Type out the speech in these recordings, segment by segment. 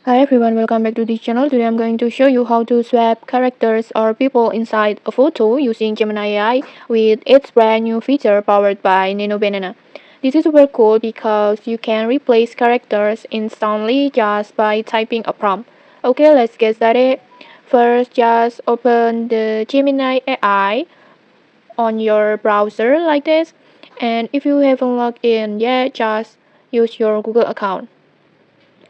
Hi everyone, welcome back to this channel. Today I'm going to show you how to swap characters or people inside a photo using Gemini AI with its brand new feature powered by Nano Banana. This is super cool because you can replace characters instantly just by typing a prompt. Okay, let's get started. First, just open the Gemini AI on your browser like this. And if you haven't logged in yet, just use your Google account.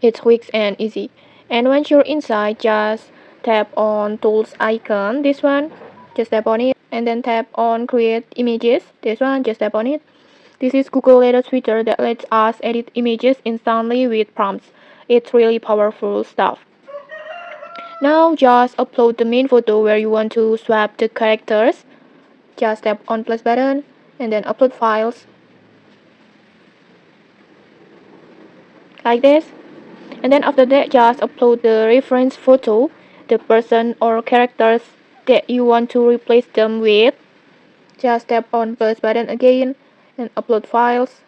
It's quick and easy. And once you're inside, just tap on tools icon, this one, just tap on it, and then tap on create images, this one, just tap on it. This is Google latest feature that lets us edit images instantly with prompts. It's really powerful stuff. Now just upload the main photo where you want to swap the characters. Just tap on plus button and then upload files like this. And then after that, just upload the reference photo, the person or characters that you want to replace them with. Just tap on plus button again and upload files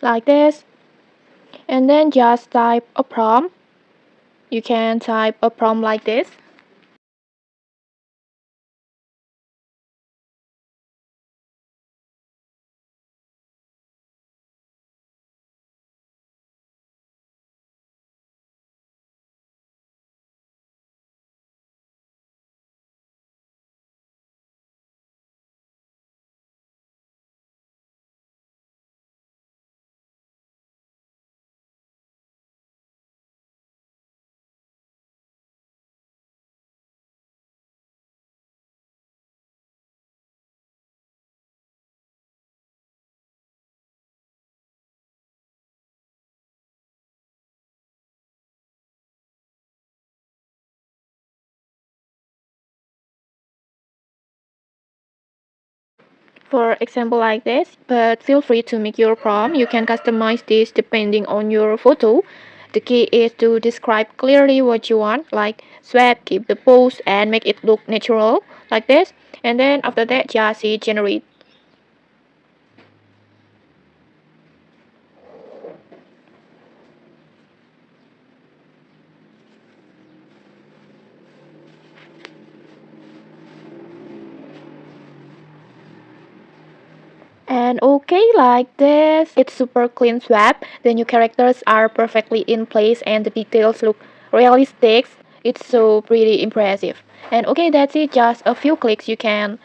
like this. And then just type a prompt. You can type a prompt like this. For example like this, but feel free to make your prompt. You can customize this depending on your photo. The key is to describe clearly what you want, like swap, keep the pose, and make it look natural, like this. And then after that, just hit generate. And okay, like this, it's super clean swap. The new characters are perfectly in place and the details look realistic. It's so pretty impressive. And okay, that's it. Just a few clicks, you can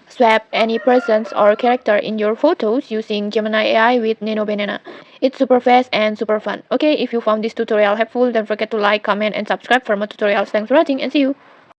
swap any persons or character in your photos using Gemini AI with Nano Banana. It's super fast and super fun. Okay, if you found this tutorial helpful, don't forget to like, comment, and subscribe for more tutorials. Thanks for watching and see you.